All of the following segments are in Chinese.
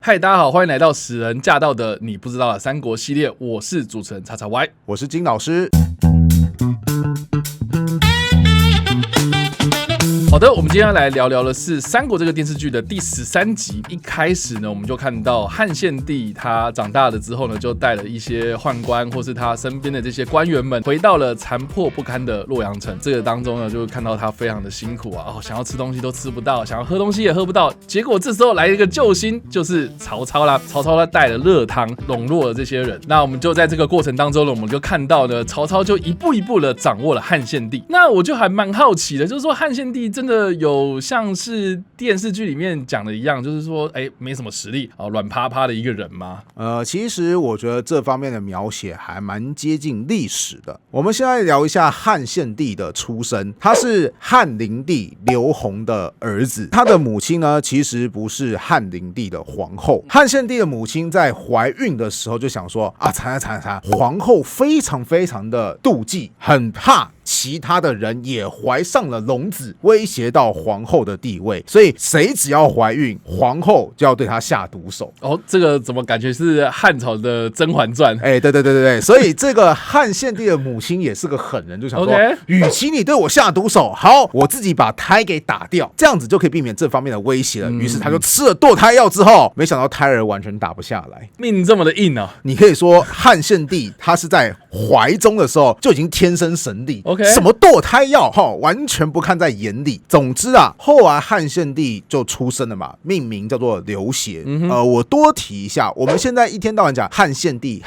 嗨，大家好，欢迎来到使人驾到的你不知道的三国系列，我是主持人叉叉 Y， 我是金老师。好的，我们今天要来聊聊的是《三国》这个电视剧的第13集。一开始呢，我们就看到汉献帝他长大了之后呢，就带了一些宦官或是他身边的这些官员们，回到了残破不堪的洛阳城。这个当中呢，就看到他非常的辛苦啊，想要吃东西都吃不到，想要喝东西也喝不到。结果这时候来了一个救星，就是曹操啦。曹操他带了热汤笼络了这些人。那我们就在这个过程当中呢，我们就看到呢，曹操就一步一步的掌握了汉献帝。那我就还蛮好奇的，就是说汉献帝真的有像是电视剧里面讲的一样，就是说，没什么实力啊，软趴趴的一个人吗？其实我觉得这方面的描写还蛮接近历史的。我们现在聊一下汉献帝的出身，他是汉灵帝刘宏的儿子，他的母亲呢，其实不是汉灵帝的皇后。汉献帝的母亲在怀孕的时候就想说啊，惨，皇后非常的妒忌，很怕其他的人也怀上了龙子，威胁到皇后的地位，所以谁只要怀孕，皇后就要对她下毒手。哦，这个怎么感觉是汉朝的《甄嬛传》？对，所以这个汉献帝的母亲也是个狠人，就想说，与其你对我下毒手，好，我自己把胎给打掉，这样子就可以避免这方面的威胁了。于是他就吃了堕胎药之后，没想到胎儿完全打不下来，命这么的硬啊！你可以说汉献帝他是在怀中的时候就已经天生神力。什么堕胎药完全不看在眼里。总之啊，后来汉献帝就出生了嘛，命名叫做刘协。我多提一下，我们现在一天到晚讲汉献帝，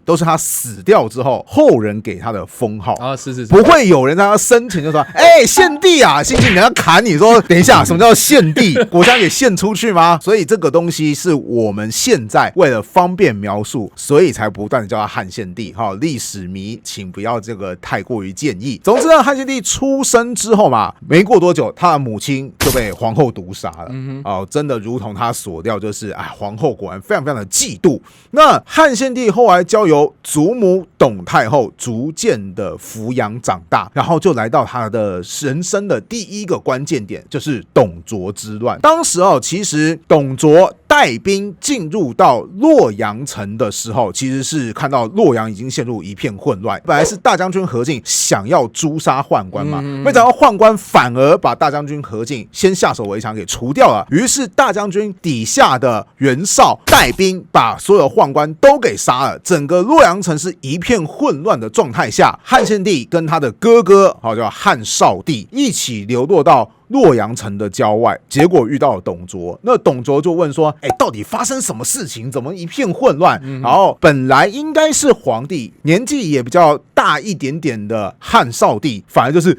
都是他死掉之后后人给他的封号啊，是，不会有人在他生前就说，献帝啊，信人家砍你说，等一下，什么叫献帝？国家给献出去吗？所以这个东西是我们现在为了方便描述，所以才不断的叫他汉献帝。历史迷请不要这个太过于建议。总之呢，汉献帝出生之后嘛，没过多久，他的母亲就被皇后毒杀了。真的如同他所料，就是皇后果然非常的嫉妒。那汉献帝后来交由祖母董太后逐渐的抚养长大，然后就来到他的人生的第一个关键点，就是董卓之乱。当时其实董卓带兵进入到洛阳城的时候，其实是看到洛阳已经陷入一片混乱。本来是大将军何进想要诛杀宦官嘛，没想到宦官反而把大将军何进先下手为强给除掉了。于是大将军底下的袁绍带兵把所有宦官都给杀了，整个洛阳城是一片混乱的状态下，汉献帝跟他的哥哥叫汉少帝一起流落到洛阳城的郊外，结果遇到了董卓。那董卓就问说，到底发生什么事情？怎么一片混乱？然后本来应该是皇帝，年纪也比较大一点点的汉少帝，反而就是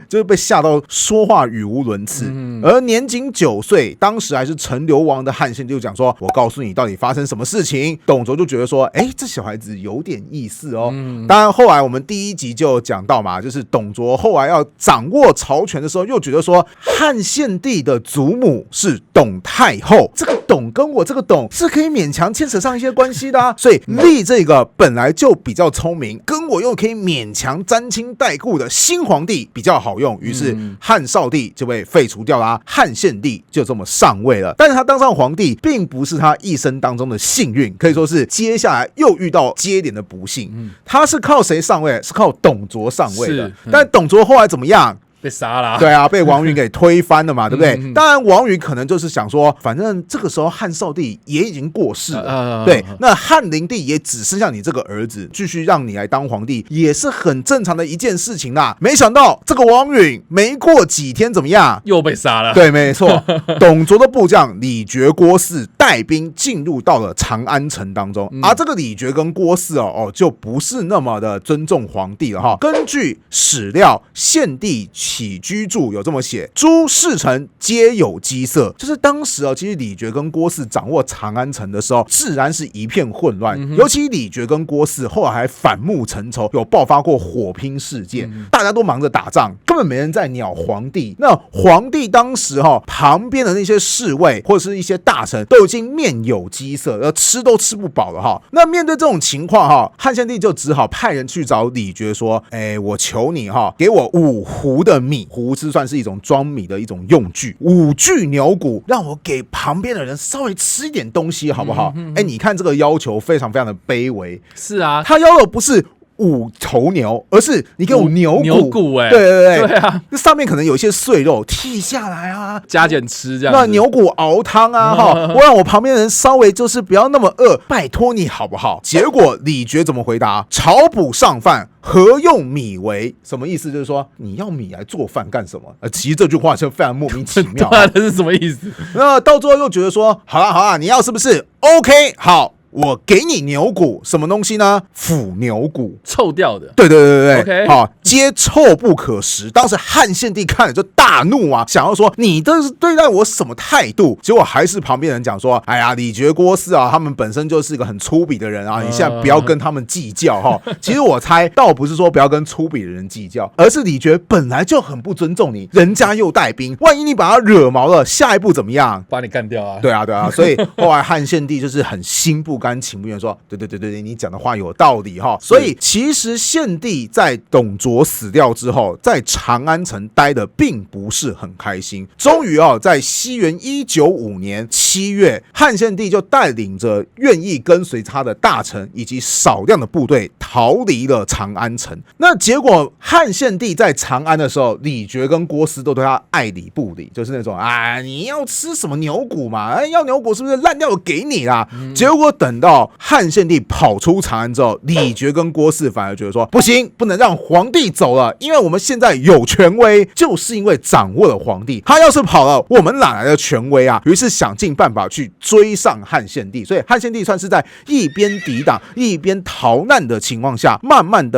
就是被吓到说话语无伦次。而年仅9岁，当时还是陈留王的汉献帝就讲说，我告诉你到底发生什么事情。董卓就觉得说，这小孩子有点意思哦。当然后来我们第一集就讲到嘛，就是董卓后来要掌握朝权的时候，又觉得说汉献帝的祖母是董太后，这个董跟我这个董是可以勉强牵扯上一些关系的所以立这个本来就比较聪明，跟我又可以勉强沾亲带故的新皇帝比较好用，于是汉少帝就被废除掉啦，汉献帝就这么上位了。但是他当上皇帝并不是他一生当中的幸运，可以说是接下来又遇到接连的不幸。他是靠谁上位？是靠董卓上位的。但董卓后来怎么样？被杀了。对啊，被王允给推翻了嘛，对不对？当然王允可能就是想说，反正这个时候汉少帝也已经过世了，对，那汉灵帝也只剩下你这个儿子，继续让你来当皇帝也是很正常的一件事情啦。没想到这个王允没过几天怎么样？又被杀了。对，没错。董卓的部将李傕、郭汜带兵进入到了长安城当中，而这个李傕跟郭汜就不是那么的尊重皇帝了根据史料，献帝起居注有这么写，诸事臣皆有机色，就是当时其实李傕跟郭汜掌握长安城的时候，自然是一片混乱。尤其李傕跟郭汜后来还反目成仇，有爆发过火拼事件，大家都忙着打仗，根本没人在鸟皇帝。那皇帝当时旁边的那些侍卫或者是一些大臣都已经面有饥色，吃都吃不饱了哈。那面对这种情况哈，汉献帝就只好派人去找李傕说：“我求你哈，给我5斛的米，斛是算是一种装米的一种用具，5具牛骨，让我给旁边的人稍微吃一点东西，好不好？”你看这个要求非常非常的卑微。是啊，他要的不是5头牛，而是你给我牛骨，对对啊，那上面可能有一些碎肉剔下来啊，加减吃这样子。那牛骨熬汤啊，我让我旁边人稍微就是不要那么饿，拜托你好不好？结果李傕怎么回答？朝补上饭，何用米为？什么意思？就是说你要米来做饭干什么？其实这句话就非常莫名其妙。对啊，这是什么意思？那到最后又觉得说，好啦，你要是不是 OK？ 好。我给你牛骨，什么东西呢？腐牛骨，臭掉的。对，OK， 好，皆臭不可食。当时汉献帝看了就大怒啊，想要说你这是对待我什么态度？结果还是旁边人讲说，哎呀，李傕郭汜啊，他们本身就是一个很粗鄙的人啊，你现在不要跟他们计较哈。其实我猜倒不是说不要跟粗鄙的人计较，而是李傕本来就很不尊重你，人家又带兵，万一你把他惹毛了，下一步怎么样？把你干掉啊！对啊，所以后来汉献帝就是很心不甘情不愿说，对，你讲的话有道理哈。所以其实献帝在董卓死掉之后，在长安城待的并不是很开心。终于在西元195年7月，汉献帝就带领着愿意跟随他的大臣以及少量的部队逃离了长安城。那结果汉献帝在长安的时候，李傕跟郭汜都对他爱理不理，就是那种你要吃什么牛骨嘛？要牛骨是不是烂掉我给你啦？结果等到汉献帝跑出长安之后，李傕跟郭汜反而觉得说不行，不能让皇帝走了，因为我们现在有权威，就是因为掌握了皇帝，他要是跑了，我们哪来的权威啊？于是想尽办法去追上汉献帝，所以汉献帝算是在一边抵挡一边逃难的情况下，慢慢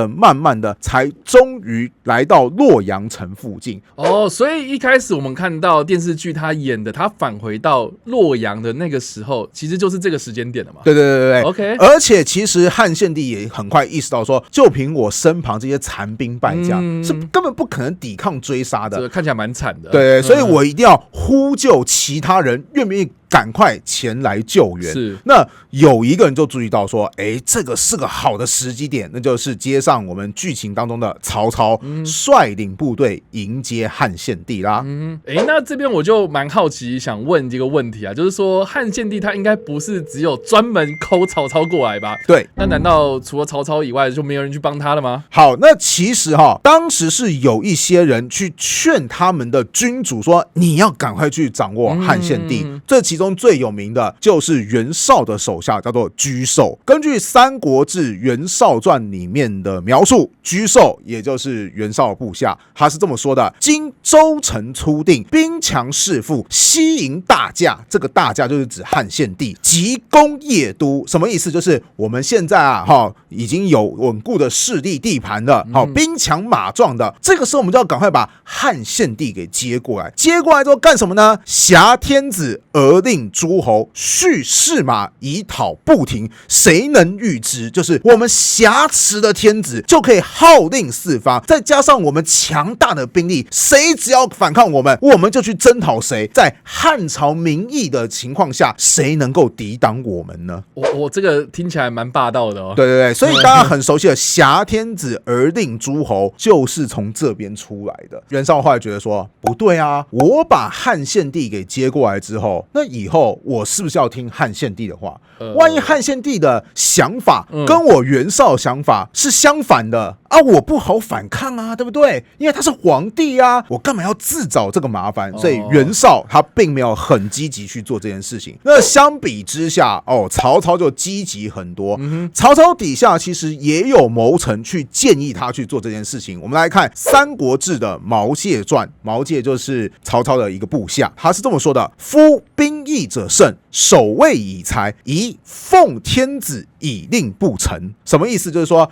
的才终于来到洛阳城附近。所以一开始我们看到电视剧他演的，他返回到洛阳的那个时候，其实就是这个时间点了嘛。对 ，OK。而且其实汉献帝也很快意识到说，就凭我身旁这些残兵败将，是根本不可能抵抗追杀的，这看起来蛮惨的。对，所以我一定要呼救其他人，愿不愿意赶快前来救援。是，那有一个人就注意到说，这个是个好的时机点，那就是接上我们剧情当中的曹操率领部队迎接汉献帝啦。那这边我就蛮好奇，想问一个问题啊，就是说汉献帝他应该不是只有专门抠曹操过来吧？对，那难道除了曹操以外就没有人去帮他了吗？好，那其实当时是有一些人去劝他们的君主说，你要赶快去掌握汉献帝。这其中最有名的就是袁绍的手下，叫做沮授。根据《三国志·袁绍传》里面的描述，沮授也就是袁绍的部下，他是这么说的：今州城初定，兵强势富，西迎大驾。这个大驾就是指汉献帝，急攻邺都。什么意思？就是我们现在已经有稳固的势力地盘了，兵强马壮的。这个时候我们就要赶快把汉献帝给接过来。接过来之后干什么呢？挟天子而令诸侯，蓄士马以讨不停。谁能预知？就是我们挟持的天子就可以号令四方，再加上我们强大的兵力，谁只要反抗我们，我们就去征讨谁。在汉朝民意的情况下，谁能够抵挡我们呢？我这个听起来蛮霸道的哦。对，所以大家很熟悉的挟天子而令诸侯，就是从这边出来的。袁绍后来觉得说，不对啊，我把汉献帝给接过来之后，那以后我是不是要听汉献帝的话？万一汉献帝的想法跟我袁绍想法是相反的啊，我不好反抗啊，对不对？因为他是皇帝啊，我干嘛要自找这个麻烦？所以袁绍他并没有很积极去做这件事情。那相比之下，曹操就积极很多。曹操底下其实也有谋臣去建议他去做这件事情。我们来看《三国志》的毛玠传，毛玠就是曹操的一个部下，他是这么说的：夫兵役者胜，守卫以才，以奉天子以令不臣。什么意思？就是说，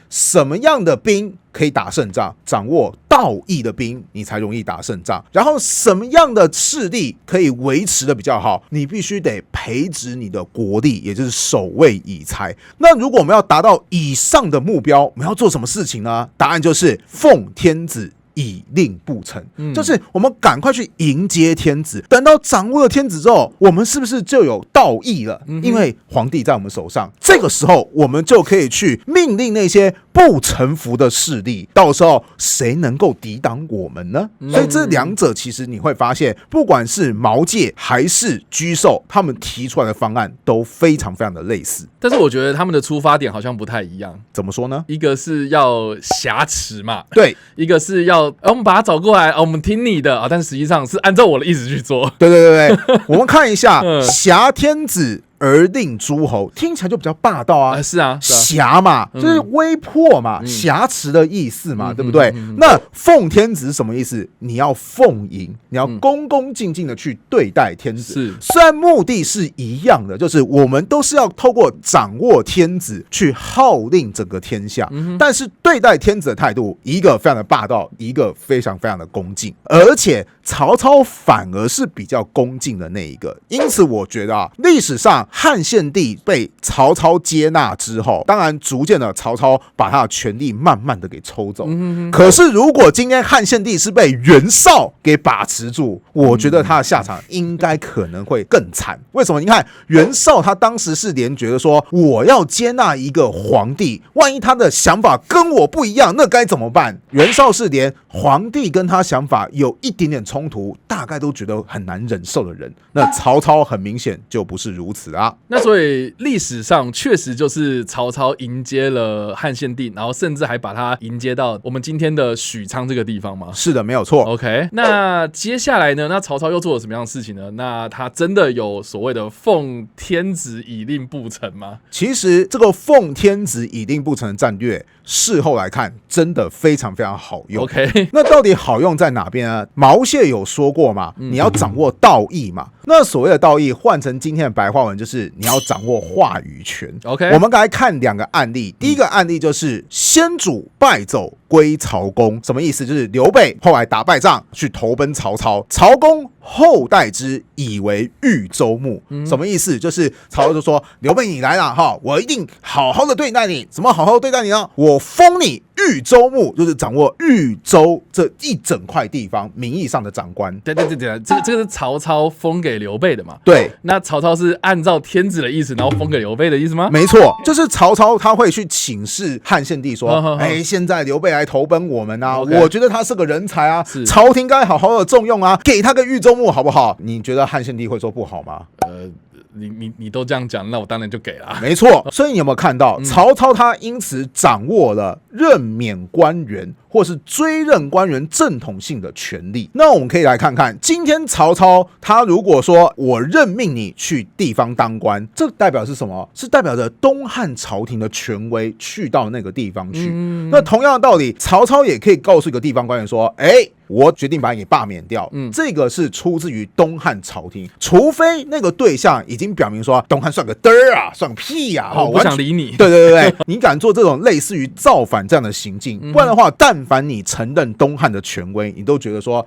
什么样的兵可以打胜仗？掌握道义的兵，你才容易打胜仗。然后什么样的势力可以维持的比较好？你必须得培植你的国力，也就是守卫以才。那如果我们要达到以上的目标，我们要做什么事情呢？答案就是奉天子以令不臣，就是我们赶快去迎接天子。等到掌握了天子之后，我们是不是就有道义了？因为皇帝在我们手上，这个时候我们就可以去命令那些不臣服的势力，到时候谁能够抵挡我们呢？所以这两者其实你会发现，不管是毛玠还是居寿，他们提出来的方案都非常非常的类似。但是我觉得他们的出发点好像不太一样。怎么说呢？一个是要挟持嘛，对，一个是要我们把他找过来，我们听你的啊，但实际上是按照我的意思去做。对对对对，我们看一下挟天子而令诸侯，听起来就比较霸道啊。是啊，挟嘛，就是威迫嘛，挟持的意思嘛，对不对？那奉天子是什么意思？你要奉迎，你要恭恭敬敬的去对待天子。是，虽然目的是一样的，就是我们都是要透过掌握天子去号令整个天下，但是对待天子的态度，一个非常的霸道，一个非常非常的恭敬，而且曹操反而是比较恭敬的那一个。因此，我觉得啊，历史上汉献帝被曹操接纳之后，当然逐渐的曹操把他的权力慢慢的给抽走。可是如果今天汉献帝是被袁绍给把持住，我觉得他的下场应该可能会更惨。为什么？你看袁绍他当时是连觉得说，我要接纳一个皇帝，万一他的想法跟我不一样，那该怎么办？袁绍是连皇帝跟他想法有一点点冲突，大概都觉得很难忍受的人。那曹操很明显就不是如此啊。那所以历史上确实就是曹操迎接了汉献帝，然后甚至还把他迎接到我们今天的许昌这个地方吗？是的，没有错。OK， 那接下来呢？那曹操又做了什么样的事情呢？那他真的有所谓的奉天子以令不臣吗？其实这个奉天子以令不臣的战略，事后来看真的非常非常好用。OK， 那到底好用在哪边呢？毛玠有说过嘛，你要掌握道义嘛。那所谓的道义，换成今天的白话文，就是你要掌握话语权。OK， 我们来看两个案例。第一个案例就是先主败走归曹公，什么意思？就是刘备后来打败仗去投奔曹操，曹公后代之，以为豫州牧。什么意思？就是曹操就说刘备你来了哈，我一定好好的对待你。怎么好好对待你呢？我封你豫州牧，就是掌握豫州这一整块地方名义上的长官。对，这个是曹操封给刘备的嘛？对，那曹操是按照天子的意思，然后封给刘备的意思吗？没错，就是曹操他会去请示汉献帝说，现在刘备来投奔我们啊，我觉得他是个人才啊，朝廷该好好的重用啊，给他个豫州牧好不好？你觉得汉献帝会说不好吗？你都这样讲，那我当然就给了。没错，所以你有没有看到曹操他因此掌握了任免官员或是追认官员正统性的权利？那我们可以来看看，今天曹操他如果说我任命你去地方当官，这代表是什么？是代表着东汉朝廷的权威去到那个地方去。那同样的道理，曹操也可以告诉一个地方官员说，我决定把你给罢免掉。这个是出自于东汉朝廷，除非那个对象已经表明说东汉算个嘚儿啊，算个屁啊，我不想理你。对，你敢做这种类似于造反这样的行径，不然的话，但凡你承认东汉的权威，你都觉得说，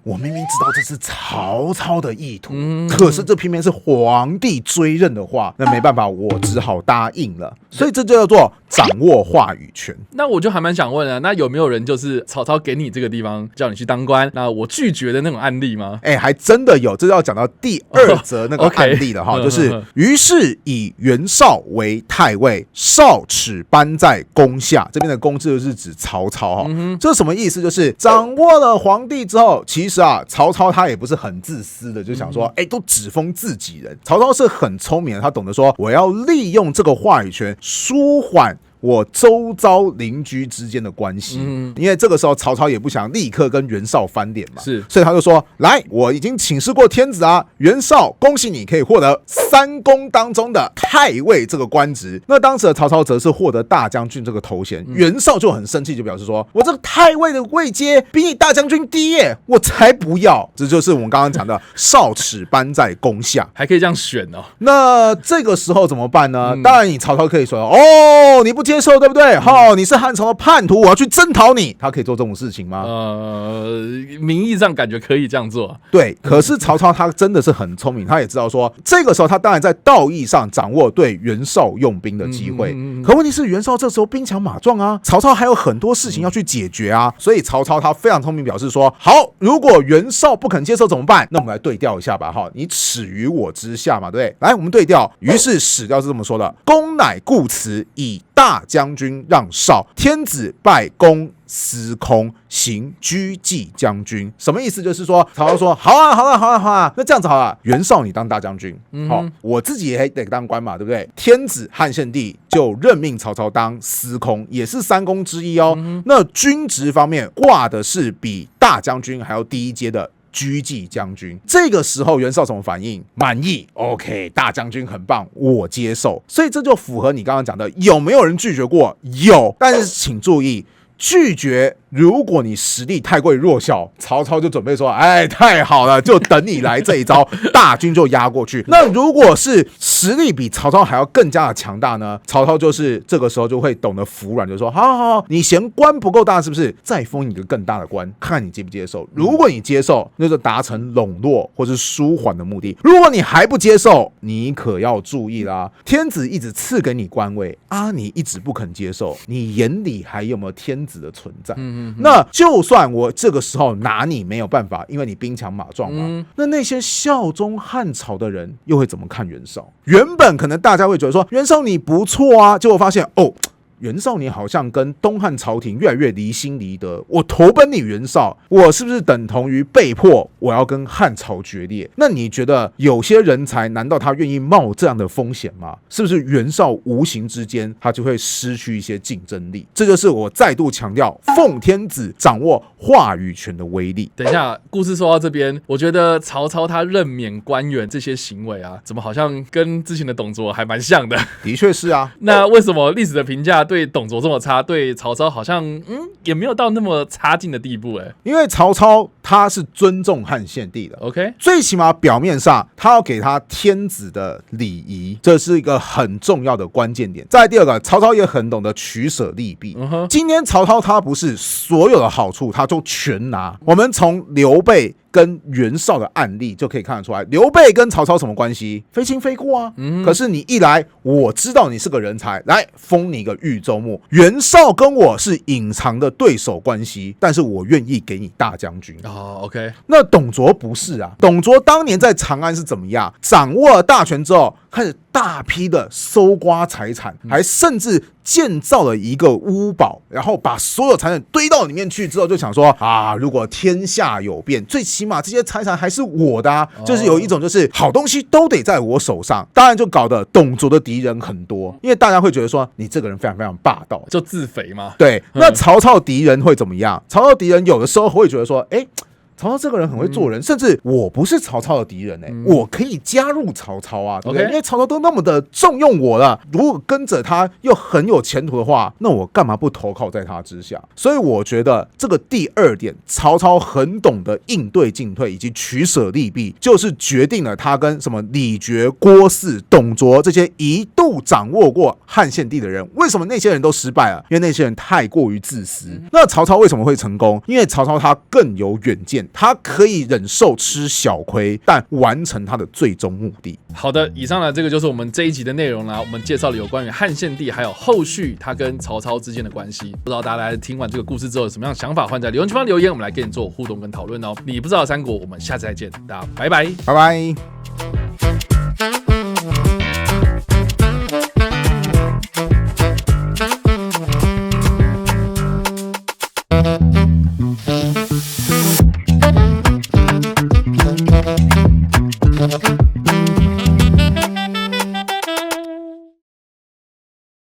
我明明知道这是曹操的意图，可是这偏偏是皇帝追认的话，那没办法，我只好答应了。所以这就叫做掌握话语权。那我就还蛮想问啊，那有没有人就是曹操给你这个地方叫你去当官，那我拒绝的那种案例吗？还真的有，这就要讲到第二则那个案例了哈，就是于是以袁绍为太尉，绍齿班在宫下。这边的宫就是指曹操哈，这是什么意思？就是掌握了皇帝之后，其实曹操他也不是很自私的，就想说，都只封自己人。曹操是很聪明的，他懂得说，我要利用这个话语权舒缓我周遭邻居之间的关系，因为这个时候曹操也不想立刻跟袁绍翻脸嘛，所以他就说，来，我已经请示过天子啊，袁绍，恭喜你可以获得三公当中的太尉这个官职。那当时的曹操则是获得大将军这个头衔，袁绍就很生气，就表示说，我这个太尉的位阶比你大将军低耶，我才不要。这就是我们刚刚讲的绍齿班在宫下，还可以这样选哦。那这个时候怎么办呢？当然你曹操可以说，你不接受，对不对？你是汉朝的叛徒，我要去征讨你，他可以做这种事情吗？名义上感觉可以这样做，对。可是曹操他真的是很聪明，他也知道说，这个时候他当然在道义上掌握对袁绍用兵的机会。可问题是袁绍这时候兵强马壮啊，曹操还有很多事情要去解决啊，所以曹操他非常聪明，表示说，好，如果袁绍不肯接受怎么办？那我们来对调一下吧，你耻于我之下嘛，对不对？来，我们对调。于是史料是这么说的：公乃固辞，以大将军让绍，天子拜公司空，行车骑将军。什么意思？就是说曹操说，好啊，那这样子好了，袁绍你当大将军，我自己也得当官嘛，对不对？天子汉献帝就任命曹操当司空，也是三公之一哦。那军职方面挂的是比大将军还要低一阶的车骑将军。这个时候袁绍怎么反应？满意 ，OK， 大将军很棒，我接受。所以这就符合你刚刚讲的，有没有人拒绝过？有，但是请注意，拒绝，如果你实力太过于弱小，曹操就准备说，太好了，就等你来这一招，大军就压过去。那如果是实力比曹操还要更加的强大呢？曹操就是这个时候就会懂得服软，就说，好，你嫌官不够大是不是？再封一个更大的官，看你接不接受。如果你接受，那就达成笼络或是舒缓的目的。如果你还不接受，你可要注意啦，天子一直赐给你官位啊，你一直不肯接受，你眼里还有没有天子的存在？那就算我这个时候拿你没有办法，因为你兵强马壮嘛，那些效忠汉朝的人又会怎么看袁绍？原本可能大家会觉得说，袁绍你不错啊，结果发现袁绍你好像跟东汉朝廷越来越离心离德，我投奔你袁绍，我是不是等同于被迫我要跟汉朝决裂？那你觉得有些人才难道他愿意冒这样的风险吗？是不是袁绍无形之间他就会失去一些竞争力？这就是我再度强调奉天子掌握话语权的威力。等一下，故事说到这边，我觉得曹操他任免官员这些行为啊，怎么好像跟之前的董卓还蛮像的？的确是啊。那为什么历史的评价对董卓这么差，对曹操好像也没有到那么差劲的地步？因为曹操他是尊重汉献帝的 ，OK， 最起码表面上他要给他天子的礼仪，这是一个很重要的关键点。再来第二个，曹操也很懂得取舍利弊。今天曹操他不是所有的好处他就全拿，我们从刘备跟袁绍的案例就可以看得出来，刘备跟曹操什么关系？非亲非故啊。可是你一来，我知道你是个人才，来封你一个豫州牧。袁绍跟我是隐藏的对手关系，但是我愿意给你大将军。OK。那董卓不是啊，董卓当年在长安是怎么样？掌握了大权之后，开始大批的搜刮财产，还甚至建造了一个屋堡，然后把所有财产堆到里面去之后，就想说如果天下有变，最起码这些财产还是我的啊。就是有一种就是好东西都得在我手上，当然就搞得董卓的敌人很多，因为大家会觉得说你这个人非常非常霸道，就自肥嘛。对，那曹操敌人会怎么样？曹操敌人有的时候会觉得说，曹操这个人很会做人，甚至我不是曹操的敌人我可以加入曹操啊，对不对？因为曹操都那么的重用我了，如果跟着他又很有前途的话，那我干嘛不投靠在他之下？所以我觉得这个第二点，曹操很懂得应对进退以及取舍利弊，就是决定了他跟什么李傕、郭汜、董卓这些一度掌握过汉献帝的人，为什么那些人都失败了？因为那些人太过于自私。那曹操为什么会成功？因为曹操他更有远见，他可以忍受吃小亏，但完成他的最终目的。好的，以上呢，这个就是我们这一集的内容啦。我们介绍了有关于汉献帝，还有后续他跟曹操之间的关系。不知道大家来听完这个故事之后有什么样的想法，欢迎在留言区方留言，我们来跟你做互动跟讨论哦。你不知道的三国，我们下次再见，大家拜拜，拜拜。